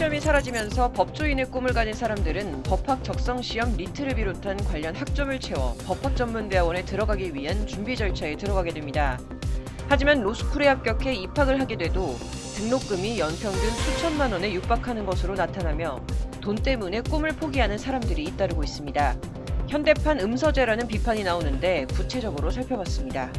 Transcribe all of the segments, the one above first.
시험이 사라지면서 법조인의 꿈을 가진 사람들은 법학 적성 시험 리트를 비롯한 관련 학점을 채워 법학전문대학원에 들어가기 위한 준비 절차에 들어가게 됩니다. 하지만 로스쿨에 합격해 입학을 하게 돼도 등록금이 연평균 수천만 원에 육박하는 것으로 나타나며 돈 때문에 꿈을 포기하는 사람들이 잇따르고 있습니다. 현대판 음서제라는 비판이 나오는데 구체적으로 살펴봤습니다.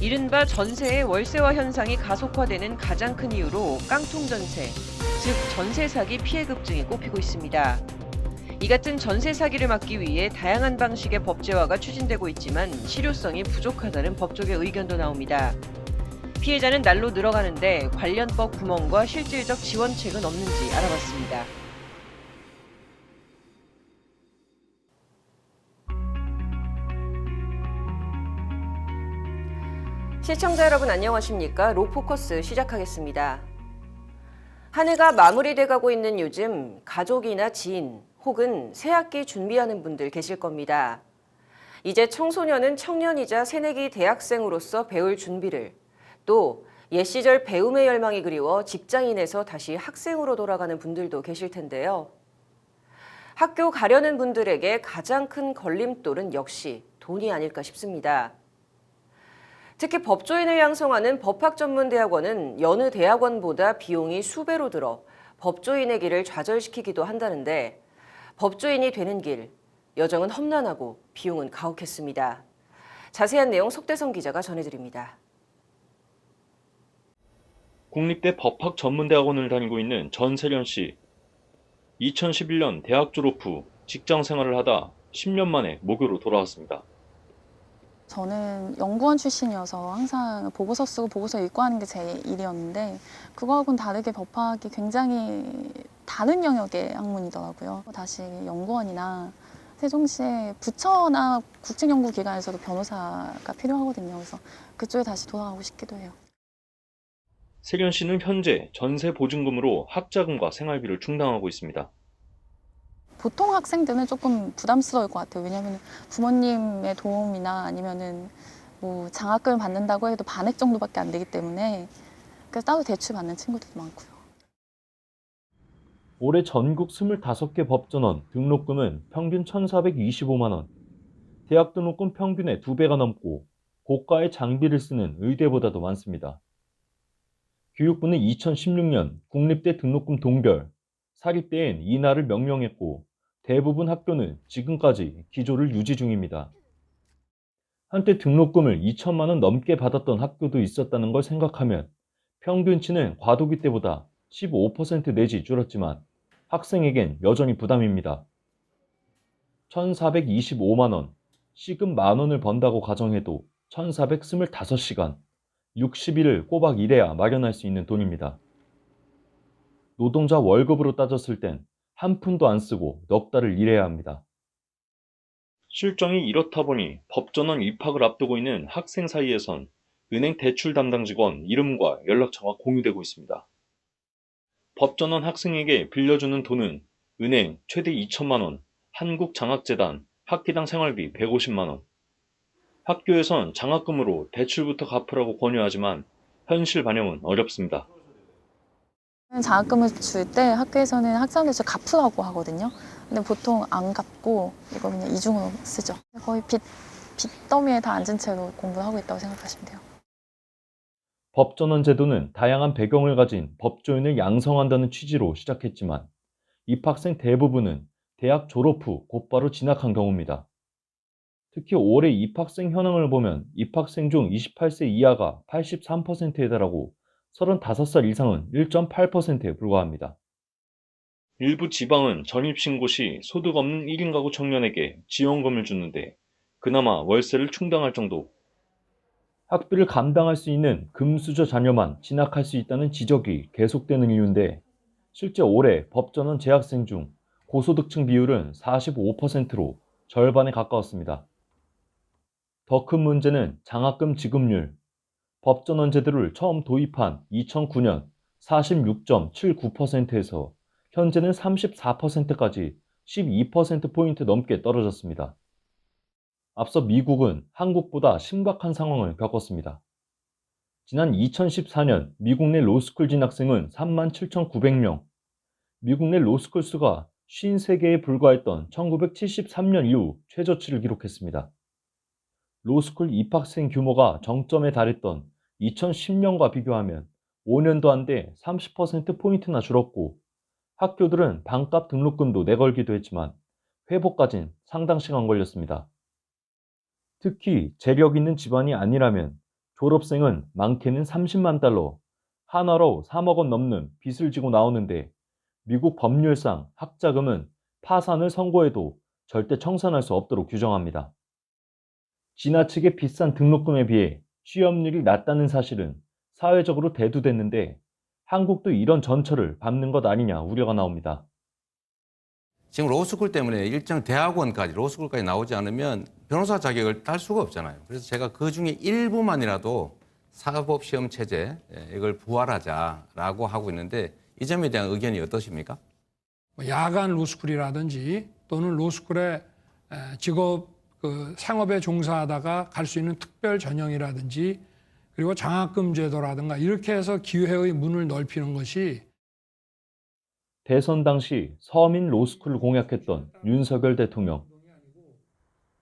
이른바 전세의 월세화 현상이 가속화되는 가장 큰 이유로 깡통전세, 즉 전세 사기 피해 급증이 꼽히고 있습니다. 이 같은 전세 사기를 막기 위해 다양한 방식의 법제화가 추진되고 있지만 실효성이 부족하다는 법조계 의견도 나옵니다. 피해자는 날로 늘어가는데 관련 법 구멍과 실질적 지원책은 없는지 알아봤습니다. 시청자 여러분 안녕하십니까? 로포커스 시작하겠습니다. 한 해가 마무리돼 가고 있는 요즘 가족이나 지인 혹은 새학기 준비하는 분들 계실 겁니다. 이제 청소년은 청년이자 새내기 대학생으로서 배울 준비를, 또 옛 시절 배움의 열망이 그리워 직장인에서 다시 학생으로 돌아가는 분들도 계실 텐데요. 학교 가려는 분들에게 가장 큰 걸림돌은 역시 돈이 아닐까 싶습니다. 특히 법조인을 양성하는 법학전문대학원은 여느 대학원보다 비용이 수배로 들어 법조인의 길을 좌절시키기도 한다는데 법조인이 되는 길, 여정은 험난하고 비용은 가혹했습니다. 자세한 내용 속대성 기자가 전해드립니다. 국립대 법학전문대학원을 다니고 있는 전세련 씨. 2011년 대학 졸업 후 직장 생활을 하다 10년 만에 모교로 돌아왔습니다. 저는 연구원 출신이어서 항상 보고서 쓰고 보고서 읽고 하는 게 제 일이었는데 그거하고는 다르게 법학이 굉장히 다른 영역의 학문이더라고요. 다시 연구원이나 세종시의 부처나 국책연구기관에서도 변호사가 필요하거든요. 그래서 그쪽에 다시 돌아가고 싶기도 해요. 세련 씨는 현재 전세 보증금으로 학자금과 생활비를 충당하고 있습니다. 보통 학생들은 조금 부담스러울 것 같아요. 왜냐하면 부모님의 도움이나 아니면은 뭐 장학금을 받는다고 해도 반액 정도밖에 안 되기 때문에 그래서 따로 대출 받는 친구들도 많고요. 올해 전국 25개 법전원 등록금은 평균 1,425만 원. 대학 등록금 평균의 2배가 넘고 고가의 장비를 쓰는 의대보다도 많습니다. 교육부는 2016년 국립대 등록금 동결, 사립대엔 인하를 명령했고 대부분 학교는 지금까지 기조를 유지 중입니다. 한때 등록금을 2천만 원 넘게 받았던 학교도 있었다는 걸 생각하면 평균치는 과도기 때보다 15% 내지 줄었지만 학생에겐 여전히 부담입니다. 1,425만 원, 시급 만 원을 번다고 가정해도 1,425시간, 60일을 꼬박 일해야 마련할 수 있는 돈입니다. 노동자 월급으로 따졌을 땐 한 푼도 안 쓰고 넉 달을 일해야 합니다. 실정이 이렇다 보니 법전원 입학을 앞두고 있는 학생 사이에선 은행 대출 담당 직원 이름과 연락처가 공유되고 있습니다. 법전원 학생에게 빌려주는 돈은 은행 최대 2천만 원, 한국장학재단 학기당 생활비 150만 원. 학교에선 장학금으로 대출부터 갚으라고 권유하지만 현실 반영은 어렵습니다. 장학금을 줄 때 학교에서는 학자금 대출 갚으라고 하거든요. 근데 보통 안 갚고 이거 그냥 이중으로 쓰죠. 거의 빚더미에 다 앉은 채로 공부를 하고 있다고 생각하시면 돼요. 법전원 제도는 다양한 배경을 가진 법조인을 양성한다는 취지로 시작했지만 입학생 대부분은 대학 졸업 후 곧바로 진학한 경우입니다. 특히 올해 입학생 현황을 보면 입학생 중 28세 이하가 83%에 달하고 35살 이상은 1.8%에 불과합니다. 일부 지방은 전입신고 시 소득 없는 1인 가구 청년에게 지원금을 주는데 그나마 월세를 충당할 정도. 학비를 감당할 수 있는 금수저 자녀만 진학할 수 있다는 지적이 계속되는 이유인데 실제 올해 법전원 재학생 중 고소득층 비율은 45%로 절반에 가까웠습니다. 더 큰 문제는 장학금 지급률. 법전원 제도를 처음 도입한 2009년 46.79%에서 현재는 34%까지 12%포인트 넘게 떨어졌습니다. 앞서 미국은 한국보다 심각한 상황을 겪었습니다. 지난 2014년 미국 내 로스쿨 진학생은 37,900명, 미국 내 로스쿨 수가 53개에 불과했던 1973년 이후 최저치를 기록했습니다. 로스쿨 입학생 규모가 정점에 달했던 2010년과 비교하면 5년도 안 돼 30%포인트나 줄었고, 학교들은 반값 등록금도 내걸기도 했지만 회복까진 상당 시간 걸렸습니다. 특히 재력 있는 집안이 아니라면 졸업생은 많게는 30만 달러, 하나로 3억 원 넘는 빚을 지고 나오는데, 미국 법률상 학자금은 파산을 선고해도 절대 청산할 수 없도록 규정합니다. 지나치게 비싼 등록금에 비해 취업률이 낮다는 사실은 사회적으로 대두됐는데, 한국도 이런 전철을 밟는 것 아니냐 우려가 나옵니다. 지금 로스쿨 때문에 일정 대학원까지, 로스쿨까지 나오지 않으면 변호사 자격을 딸 수가 없잖아요. 그래서 제가 그 중에 일부만이라도 사법시험 체제, 이걸 부활하자라고 하고 있는데, 이 점에 대한 의견이 어떠십니까? 야간 로스쿨이라든지 또는 로스쿨에 직업 상업에 종사하다가 갈 수 있는 특별 전형이라든지, 그리고 장학금 제도라든가 이렇게 해서 기회의 문을 넓히는 것이 대선 당시 서민 로스쿨을 공약했던 윤석열 대통령.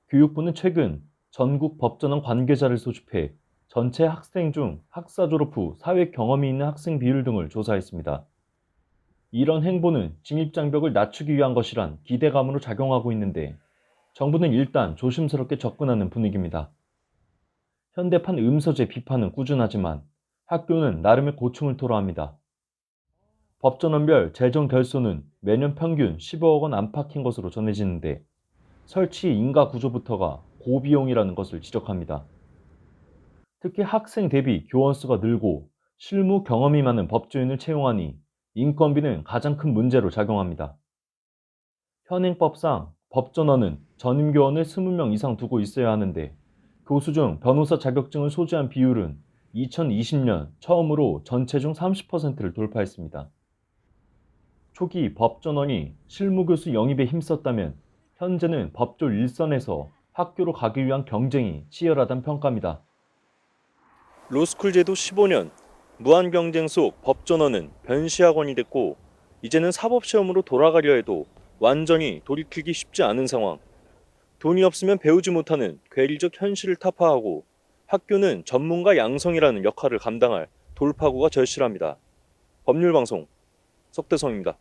교육부는 최근 전국 법전원 관계자를 소집해 전체 학생 중 학사 졸업 후 사회 경험이 있는 학생 비율 등을 조사했습니다. 이런 행보는 진입장벽을 낮추기 위한 것이란 기대감으로 작용하고 있는데, 정부는 일단 조심스럽게 접근하는 분위기입니다. 현대판 음서제 비판은 꾸준하지만 학교는 나름의 고충을 토로합니다. 법전원별 재정 결손은 매년 평균 15억 원 안팎인 것으로 전해지는데, 설치 인가 구조부터가 고비용이라는 것을 지적합니다. 특히 학생 대비 교원 수가 늘고 실무 경험이 많은 법조인을 채용하니 인건비는 가장 큰 문제로 작용합니다. 현행법상 법전원은 전임교원을 20명 이상 두고 있어야 하는데, 교수 중 변호사 자격증을 소지한 비율은 2020년 처음으로 전체 중 30%를 돌파했습니다. 초기 법전원이 실무교수 영입에 힘썼다면 현재는 법조 일선에서 학교로 가기 위한 경쟁이 치열하다는 평가입니다. 로스쿨 제도 15년, 무한 경쟁 속 법전원은 변시학원이 됐고, 이제는 사법시험으로 돌아가려 해도 완전히 돌이키기 쉽지 않은 상황. 돈이 없으면 배우지 못하는 괴리적 현실을 타파하고, 학교는 전문가 양성이라는 역할을 감당할 돌파구가 절실합니다. 법률방송 석대성입니다.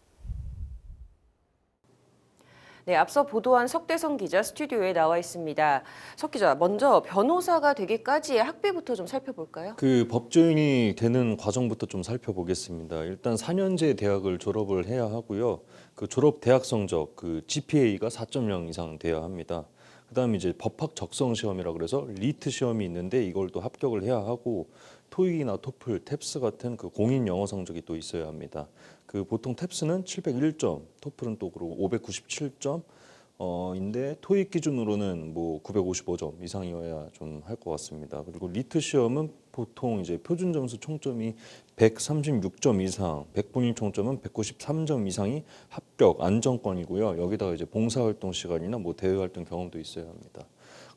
네, 앞서 보도한 석대성 기자 스튜디오에 나와 있습니다. 석 기자, 먼저 변호사가 되기까지의 학비부터 좀 살펴볼까요? 그 법조인이 되는 과정부터 좀 살펴보겠습니다. 일단 4년제 대학을 졸업을 해야 하고요. 그 졸업 대학 성적, 그 GPA가 4.0 이상 돼야 합니다. 그다음에 이제 법학 적성 시험이라 그래서 리트 시험이 있는데, 이걸 또 합격을 해야 하고, 토익이나 토플, 탭스 같은 그 공인 영어 성적이 또 있어야 합니다. 그 보통 탭스는 701점, 토플은 또 그러고 597점, 인데 토익 기준으로는 뭐 955점 이상이어야 좀 할 것 같습니다. 그리고 리트 시험은 보통 이제 표준 점수 총점이 136점 이상, 100분위 총점은 193점 이상이 합격 안정권이고요. 여기다가 이제 봉사활동 시간이나 뭐 대외활동 경험도 있어야 합니다.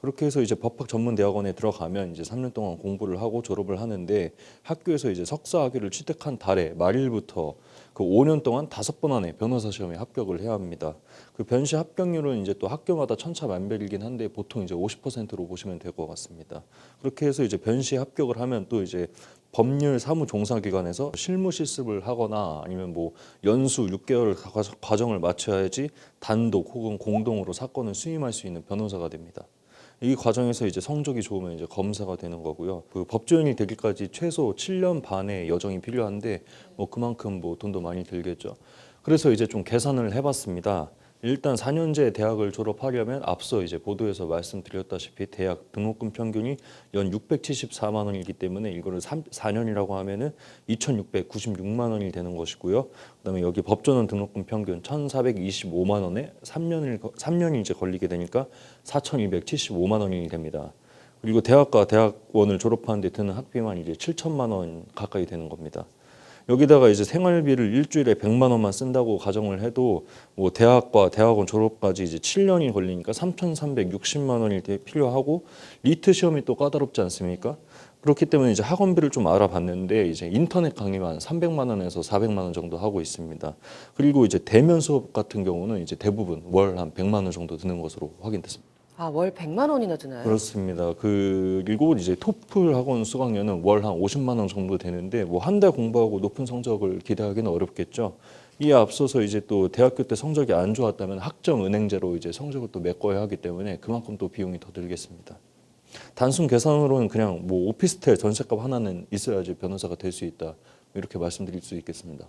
그렇게 해서 이제 법학 전문 대학원에 들어가면 이제 3년 동안 공부를 하고 졸업을 하는데, 학교에서 이제 석사 학위를 취득한 달에 말일부터 그 5년 동안 5번 안에 변호사 시험에 합격을 해야 합니다. 그 변시 합격률은 이제 또 학교마다 천차만별이긴 한데, 보통 이제 50%로 보시면 될 것 같습니다. 그렇게 해서 이제 변시 합격을 하면 또 이제 법률 사무 종사기관에서 실무 실습을 하거나, 아니면 뭐 연수 6개월 과정을 마쳐야지 단독 혹은 공동으로 사건을 수임할 수 있는 변호사가 됩니다. 이 과정에서 이제 성적이 좋으면 이제 검사가 되는 거고요. 그 법조인이 되기까지 최소 7년 반의 여정이 필요한데, 뭐 그만큼 뭐 돈도 많이 들겠죠. 그래서 이제 좀 계산을 해봤습니다. 일단 4년제 대학을 졸업하려면 앞서 이제 보도에서 말씀드렸다시피 대학 등록금 평균이 연 674만 원이기 때문에 이거를 4년이라고 하면은 2,696만 원이 되는 것이고요. 그다음에 여기 법전원 등록금 평균 1,425만 원에 3년이 이제 걸리게 되니까 4,275만 원이 됩니다. 그리고 대학과 대학원을 졸업하는 데 드는 학비만 이제 7천만 원 가까이 되는 겁니다. 여기다가 이제 생활비를 일주일에 100만 원만 쓴다고 가정을 해도, 뭐 대학과 대학원 졸업까지 이제 7년이 걸리니까 3,360만 원이 필요하고, 리트 시험이 또 까다롭지 않습니까? 그렇기 때문에 이제 학원비를 좀 알아봤는데 이제 인터넷 강의만 300만 원에서 400만 원 정도 하고 있습니다. 그리고 이제 대면 수업 같은 경우는 이제 대부분 월 한 100만 원 정도 드는 것으로 확인됐습니다. 아, 월 100만 원이나 드나요? 그렇습니다. 그리고 이제 토플 학원 수강료는 월 한 50만 원 정도 되는데 뭐 한 달 공부하고 높은 성적을 기대하기는 어렵겠죠. 이에 앞서서 이제 또 대학교 때 성적이 안 좋았다면 학점 은행제로 이제 성적을 또 메꿔야 하기 때문에 그만큼 또 비용이 더 들겠습니다. 단순 계산으로는 그냥 뭐 오피스텔 전셋값 하나는 있어야지 변호사가 될 수 있다. 이렇게 말씀드릴 수 있겠습니다.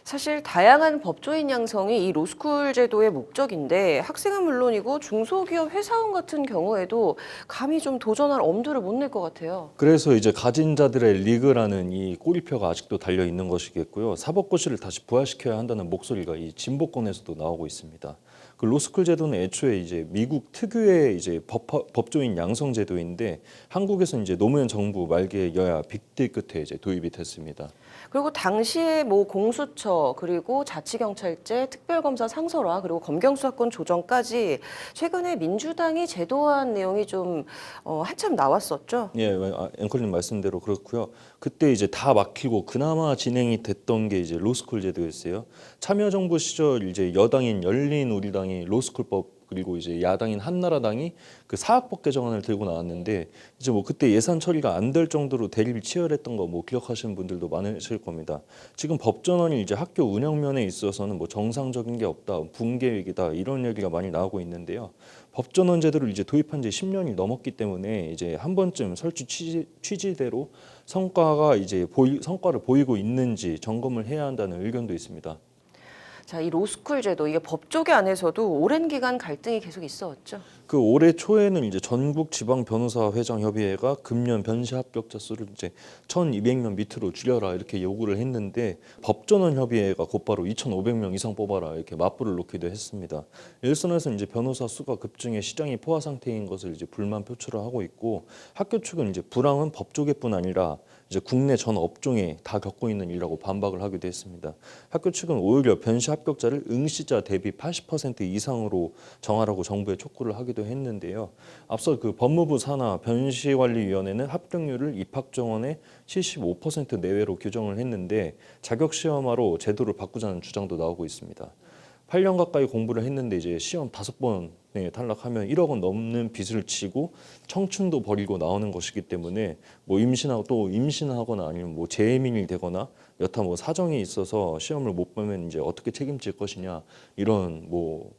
사실 다양한 법조인 양성이 이 로스쿨 제도의 목적인데 학생은 물론이고 중소기업 회사원 같은 경우에도 감히 좀 도전할 엄두를 못 낼 것 같아요. 그래서 이제 가진 자들의 리그라는 이 꼬리표가 아직도 달려 있는 것이겠고요. 사법고시를 다시 부활시켜야 한다는 목소리가 이 진보권에서도 나오고 있습니다. 그 로스쿨 제도는 애초에 이제 미국 특유의 이제 법조인 양성 제도인데 한국에서는 이제 노무현 정부 말기에 여야 빅딜 끝에 이제 도입이 됐습니다. 그리고 당시에 뭐 공수처 그리고 자치경찰제, 특별검사 상설화 그리고 검경수사권 조정까지 최근에 민주당이 제도화한 내용이 좀 한참 나왔었죠. 예, 앵커님 말씀대로 그렇고요. 그때 이제 다 막히고 그나마 진행이 됐던 게 이제 로스쿨 제도였어요. 참여정부 시절 이제 여당인 열린우리당이 로스쿨법 그리고 이제 야당인 한나라당이 그 사학법 개정안을 들고 나왔는데 이제 뭐 그때 예산 처리가 안 될 정도로 대립이 치열했던 거 뭐 기억하시는 분들도 많으실 겁니다. 지금 법전원이 이제 학교 운영면에 있어서는 뭐 정상적인 게 없다, 붕괴위기다 이런 얘기가 많이 나오고 있는데요. 법전원 제도를 이제 도입한 지 10년이 넘었기 때문에 이제 한 번쯤 설치 취지대로 성과를 보이고 있는지 점검을 해야 한다는 의견도 있습니다. 자, 이 로스쿨 제도 이게 법조계 안에서도 오랜 기간 갈등이 계속 있어왔죠. 그 올해 초에는 이제 전국 지방 변호사 회장 협의회가 금년 변시 합격자 수를 이제 1,200명 밑으로 줄여라 이렇게 요구를 했는데 법전원 협의회가 곧바로 2,500명 이상 뽑아라 이렇게 맞불을 놓기도 했습니다. 일선에서는 이제 변호사 수가 급증해 시장이 포화 상태인 것을 이제 불만 표출을 하고 있고 학교 측은 이제 불황은 법조계뿐 아니라 이제 국내 전 업종에 다 겪고 있는 일이라고 반박을 하기도 했습니다. 학교 측은 오히려 변시 합격자를 응시자 대비 80% 이상으로 정하라고 정부에 촉구를 하기도 했는데요. 앞서 그 법무부 산하 변시관리위원회는 합격률을 입학 정원의 75% 내외로 규정을 했는데 자격 시험화로 제도를 바꾸자는 주장도 나오고 있습니다. 8년 가까이 공부를 했는데 이제 시험 5번에 탈락하면 1억 원 넘는 빚을 지고 청춘도 버리고 나오는 것이기 때문에 뭐 임신하거나 아니면 뭐 재민이 되거나 여타 뭐 사정이 있어서 시험을 못 보면 이제 어떻게 책임질 것이냐 이런 뭐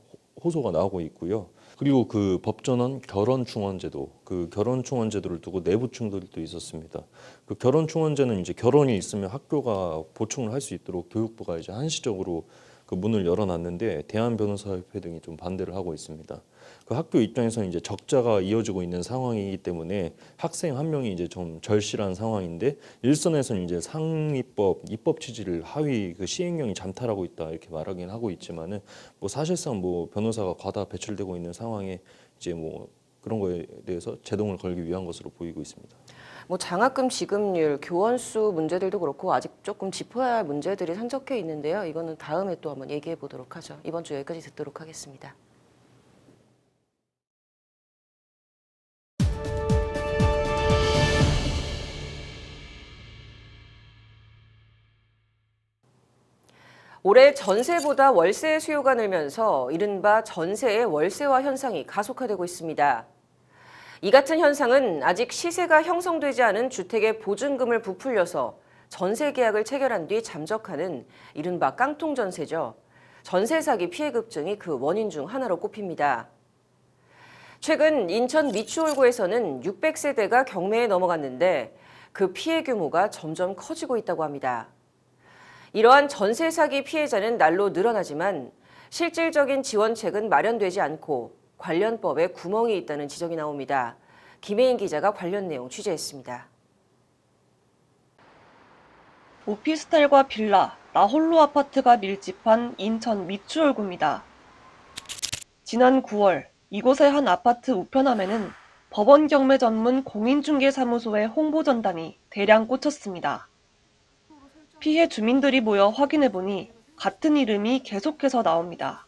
호소가 나오고 있고요. 그리고 그 법전원 결혼충원제도, 그 결혼충원제도를 두고 내부 충돌도 있었습니다. 그 결혼충원제는 이제 결혼이 있으면 학교가 보충을 할 수 있도록 교육부가 이제 한시적으로 그 문을 열어놨는데 대한변호사협회 등이 좀 반대를 하고 있습니다. 그 학교 입장에서는 이제 적자가 이어지고 있는 상황이기 때문에 학생 한 명이 이제 좀 절실한 상황인데 일선에서는 이제 입법 취지를 하위 그 시행령이 잠탈하고 있다 이렇게 말하긴 하고 있지만은 뭐 사실상 뭐 변호사가 과다 배출되고 있는 상황에 이제 뭐 그런 거에 대해서 제동을 걸기 위한 것으로 보이고 있습니다. 뭐 장학금 지급률, 교원수 문제들도 그렇고 아직 조금 짚어야 할 문제들이 산적해 있는데요. 이거는 다음에 또 한번 얘기해 보도록 하죠. 이번 주 여기까지 듣도록 하겠습니다. 올해 전세보다 월세의 수요가 늘면서 이른바 전세의 월세화 현상이 가속화되고 있습니다. 이 같은 현상은 아직 시세가 형성되지 않은 주택의 보증금을 부풀려서 전세 계약을 체결한 뒤 잠적하는 이른바 깡통 전세죠. 전세 사기 피해 급증이 그 원인 중 하나로 꼽힙니다. 최근 인천 미추홀구에서는 600세대가 경매에 넘어갔는데 그 피해 규모가 점점 커지고 있다고 합니다. 이러한 전세 사기 피해자는 날로 늘어나지만 실질적인 지원책은 마련되지 않고 관련법에 구멍이 있다는 지적이 나옵니다. 김혜인 기자가 관련 내용 취재했습니다. 오피스텔과 빌라, 나홀로 아파트가 밀집한 인천 미추홀구입니다. 지난 9월 이곳의 한 아파트 우편함에는 법원 경매 전문 공인중개사무소의 홍보전단이 대량 꽂혔습니다. 피해 주민들이 모여 확인해보니 같은 이름이 계속해서 나옵니다.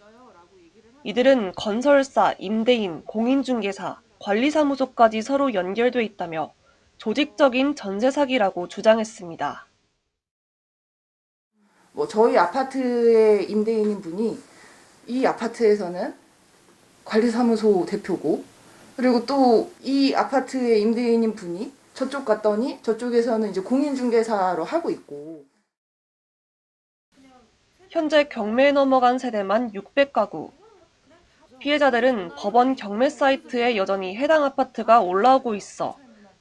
이들은 건설사, 임대인, 공인중개사, 관리사무소까지 서로 연결돼 있다며 조직적인 전세 사기라고 주장했습니다. 저희 아파트의 임대인인 분이 이 아파트에서는 관리사무소 대표고, 그리고 또 이 아파트의 임대인인 분이 저쪽 갔더니 저쪽에서는 이제 공인중개사로 하고 있고. 현재 경매에 넘어간 세대만 600가구. 피해자들은 법원 경매 사이트에 여전히 해당 아파트가 올라오고 있어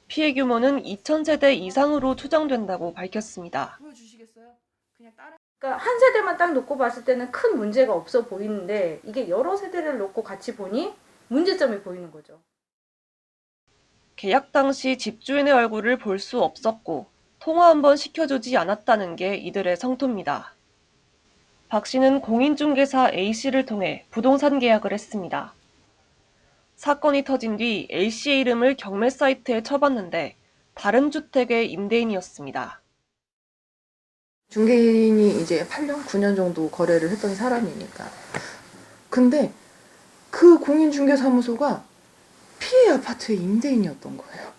피해 규모는 2,000세대 이상으로 추정된다고 밝혔습니다. 그러니까 한 세대만 딱 놓고 봤을 때는 큰 문제가 없어 보이는데 이게 여러 세대를 놓고 같이 보니 문제점이 보이는 거죠. 계약 당시 집주인의 얼굴을 볼 수 없었고 통화 한번 시켜주지 않았다는 게 이들의 성토입니다. 박 씨는 공인중개사 A씨를 통해 부동산 계약을 했습니다. 사건이 터진 뒤 A씨의 이름을 경매 사이트에 쳐봤는데 다른 주택의 임대인이었습니다. 중개인이 이제 8년, 9년 정도 거래를 했던 사람이니까. 근데 그 공인중개사무소가 피해 아파트의 임대인이었던 거예요.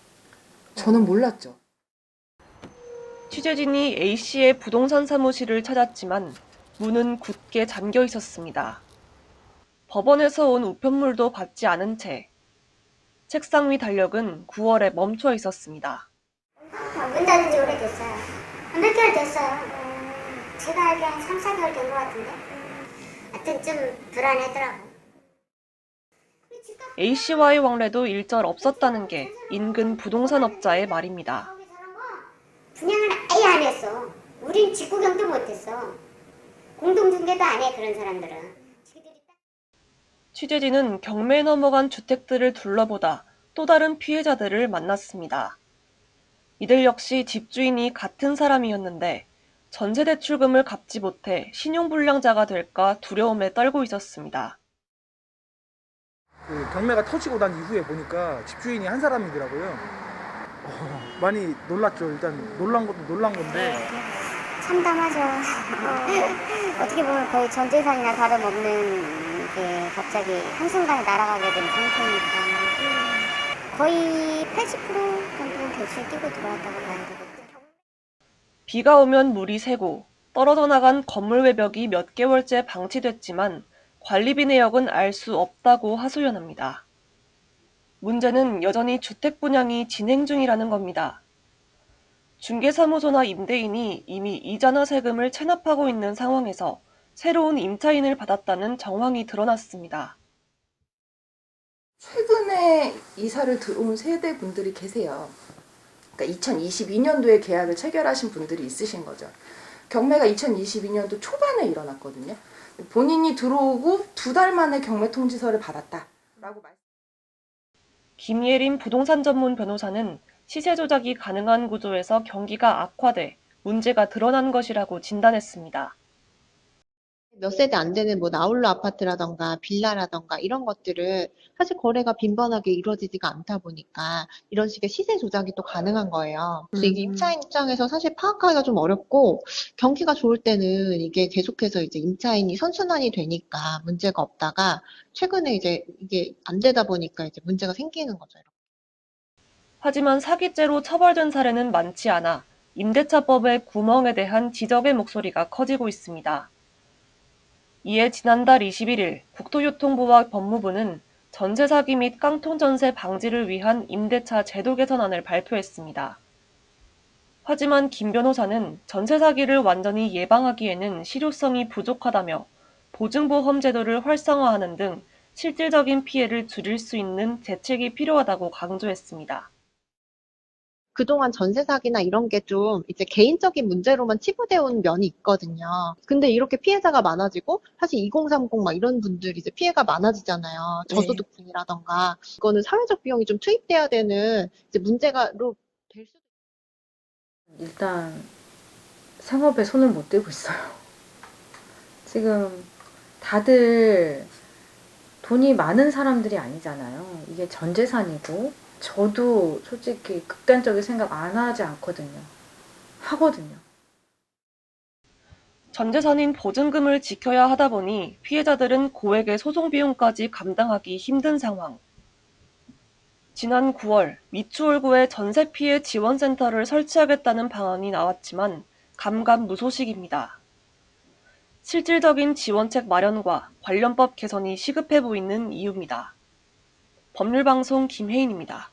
저는 몰랐죠. 취재진이 A씨의 부동산 사무실을 찾았지만 문은 굳게 잠겨 있었습니다. 법원에서 온 우편물도 받지 않은 채 책상 위 달력은 9월에 멈춰 있었습니다. 문 닫은 지 오래됐어요. 몇 개월 됐어요. 제가 알기로 한 3, 4개월 된 것 같은데. 하여튼 좀 불안하더라고. A씨와의 왕래도 일절 없었다는 게 인근 부동산업자의 말입니다. 분양을 아예 안 했어. 우린 직구경도 못했어. 공동중개도 안 해, 그런 사람들은. 취재진은 경매에 넘어간 주택들을 둘러보다 또 다른 피해자들을 만났습니다. 이들 역시 집주인이 같은 사람이었는데 전세대출금을 갚지 못해 신용불량자가 될까 두려움에 떨고 있었습니다. 그 경매가 터지고 난 이후에 보니까 집주인이 한 사람이더라고요. 많이 놀랐죠. 일단 놀란 것도 놀란 건데. 참담하죠. 어떻게 보면 거의 전 재산이나 다름없는 게 갑자기 한순간에 날아가게 된 상태니까 거의 80% 정도 대출 끼고 들어왔다고 봐야 되거든요. 비가 오면 물이 새고 떨어져 나간 건물 외벽이 몇 개월째 방치됐지만 관리비 내역은 알 수 없다고 하소연합니다. 문제는 여전히 주택 분양이 진행 중이라는 겁니다. 중개사무소나 임대인이 이미 이자나 세금을 체납하고 있는 상황에서 새로운 임차인을 받았다는 정황이 드러났습니다. 최근에 이사를 들어온 세대분들이 계세요. 그러니까 2022년도에 계약을 체결하신 분들이 있으신 거죠. 경매가 2022년도 초반에 일어났거든요. 본인이 들어오고 2달 만에 경매 통지서를 받았다라고 말씀. 김예림 부동산 전문 변호사는 시세 조작이 가능한 구조에서 경기가 악화돼 문제가 드러난 것이라고 진단했습니다. 몇 세대 안 되는 뭐 나홀로 아파트라던가 빌라라던가 이런 것들은 사실 거래가 빈번하게 이루어지지가 않다 보니까 이런 식의 시세 조작이 또 가능한 거예요. 그래서 이게 임차인 입장에서 사실 파악하기가 좀 어렵고 경기가 좋을 때는 이게 계속해서 이제 임차인이 선순환이 되니까 문제가 없다가 최근에 이제 이게 안 되다 보니까 이제 문제가 생기는 거죠. 하지만 사기죄로 처벌된 사례는 많지 않아 임대차법의 구멍에 대한 지적의 목소리가 커지고 있습니다. 이에 지난달 21일 국토교통부와 법무부는 전세 사기 및 깡통전세 방지를 위한 임대차 제도 개선안을 발표했습니다. 하지만 김 변호사는 전세 사기를 완전히 예방하기에는 실효성이 부족하다며 보증보험 제도를 활성화하는 등 실질적인 피해를 줄일 수 있는 대책이 필요하다고 강조했습니다. 그동안 전세 사기나 이런 게 좀 이제 개인적인 문제로만 치부되어 온 면이 있거든요. 근데 이렇게 피해자가 많아지고 사실 2030 막 이런 분들이 이제 피해가 많아지잖아요. 저소득층이라던가 이거는 사회적 비용이 좀 투입돼야 되는 이제 문제가로 될 수도 있어요. 일단 생업에 손을 못 대고 있어요. 지금 다들 돈이 많은 사람들이 아니잖아요. 이게 전 재산이고 저도 솔직히 극단적인 생각 안 하지 않거든요. 하거든요. 전 재산인 보증금을 지켜야 하다 보니 피해자들은 고액의 소송 비용까지 감당하기 힘든 상황. 지난 9월 미추홀구에 전세 피해 지원센터를 설치하겠다는 방안이 나왔지만 감감무소식입니다. 실질적인 지원책 마련과 관련법 개선이 시급해 보이는 이유입니다. 법률방송 김혜인입니다.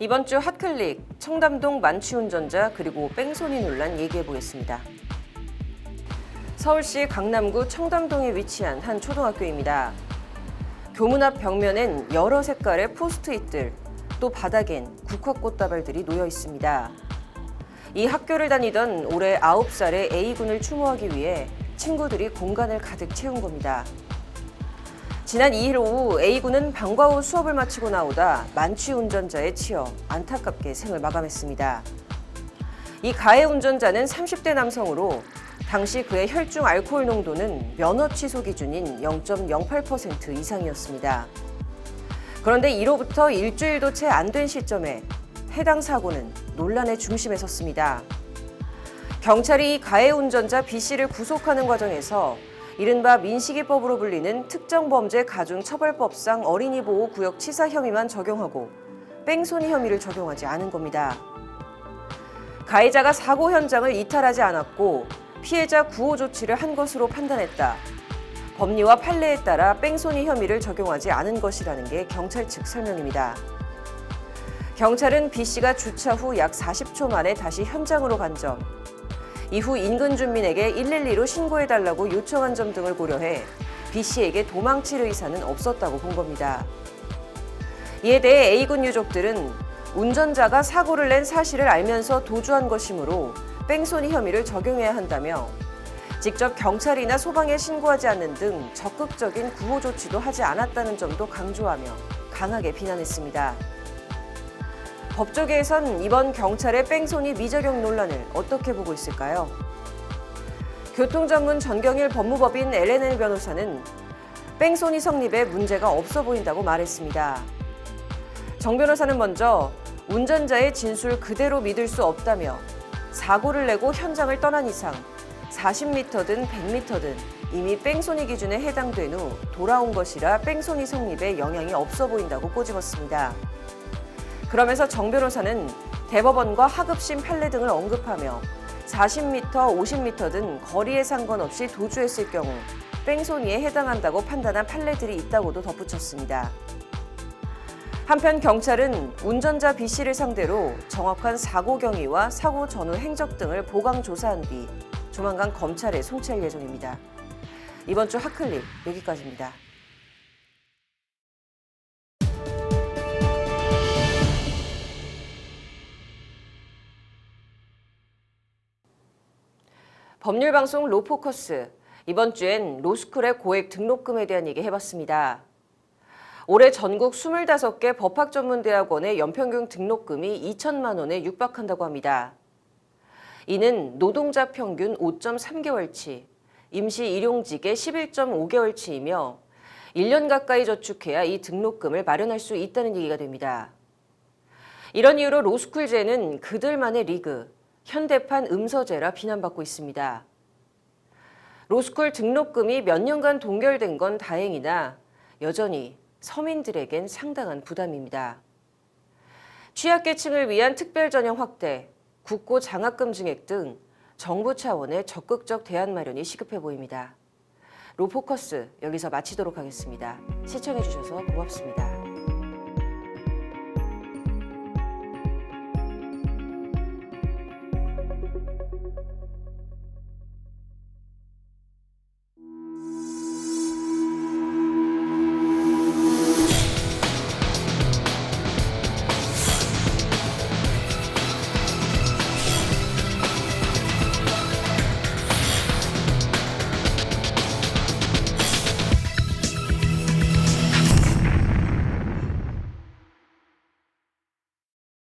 이번 주 핫클릭, 청담동 만취운전자 그리고 뺑소니 논란 얘기해보겠습니다. 서울시 강남구 청담동에 위치한 한 초등학교입니다. 교문 앞 벽면엔 여러 색깔의 포스트잇들, 또 바닥엔 국화꽃다발들이 놓여 있습니다. 이 학교를 다니던 올해 9살의 A군을 추모하기 위해 친구들이 공간을 가득 채운 겁니다. 지난 2일 오후 A군은 방과 후 수업을 마치고 나오다 만취 운전자에 치여 안타깝게 생을 마감했습니다. 이 가해 운전자는 30대 남성으로 당시 그의 혈중 알코올 농도는 면허 취소 기준인 0.08% 이상이었습니다. 그런데 이로부터 일주일도 채 안 된 시점에 해당 사고는 논란의 중심에 섰습니다. 경찰이 이 가해 운전자 B씨를 구속하는 과정에서 이른바 민식이법으로 불리는 특정범죄 가중처벌법상 어린이보호구역 치사 혐의만 적용하고 뺑소니 혐의를 적용하지 않은 겁니다. 가해자가 사고 현장을 이탈하지 않았고 피해자 구호 조치를 한 것으로 판단했다. 법리와 판례에 따라 뺑소니 혐의를 적용하지 않은 것이라는 게 경찰 측 설명입니다. 경찰은 B씨가 주차 후 약 40초 만에 다시 현장으로 간 점, 이후 인근 주민에게 112로 신고해달라고 요청한 점 등을 고려해 B씨에게 도망칠 의사는 없었다고 본 겁니다. 이에 대해 A군 유족들은 운전자가 사고를 낸 사실을 알면서 도주한 것이므로 뺑소니 혐의를 적용해야 한다며 직접 경찰이나 소방에 신고하지 않는 등 적극적인 구호 조치도 하지 않았다는 점도 강조하며 강하게 비난했습니다. 법조계에선 이번 경찰의 뺑소니 미적용 논란을 어떻게 보고 있을까요? 교통전문 전경일 법무법인 LNL 변호사는 뺑소니 성립에 문제가 없어 보인다고 말했습니다. 정 변호사는 먼저 운전자의 진술 그대로 믿을 수 없다며 사고를 내고 현장을 떠난 이상 40m든 100m든 이미 뺑소니 기준에 해당된 후 돌아온 것이라 뺑소니 성립에 영향이 없어 보인다고 꼬집었습니다. 그러면서 정 변호사는 대법원과 하급심 판례 등을 언급하며 40m, 50m든 거리에 상관없이 도주했을 경우 뺑소니에 해당한다고 판단한 판례들이 있다고도 덧붙였습니다. 한편 경찰은 운전자 B씨를 상대로 정확한 사고 경위와 사고 전후 행적 등을 보강 조사한 뒤 조만간 검찰에 송치할 예정입니다. 이번 주 핫클릭 여기까지입니다. 법률방송 로포커스, 이번 주엔 로스쿨의 고액 등록금에 대한 얘기 해봤습니다. 올해 전국 25개 법학전문대학원의 연평균 등록금이 2천만 원에 육박한다고 합니다. 이는 노동자 평균 5.3개월치, 임시 일용직의 11.5개월치이며 1년 가까이 저축해야 이 등록금을 마련할 수 있다는 얘기가 됩니다. 이런 이유로 로스쿨제는 그들만의 리그, 현대판 음서제라 비난받고 있습니다. 로스쿨 등록금이 몇 년간 동결된 건 다행이나 여전히 서민들에겐 상당한 부담입니다. 취약계층을 위한 특별전형 확대, 국고 장학금 증액 등 정부 차원의 적극적 대안 마련이 시급해 보입니다. 로포커스 여기서 마치도록 하겠습니다. 시청해주셔서 고맙습니다.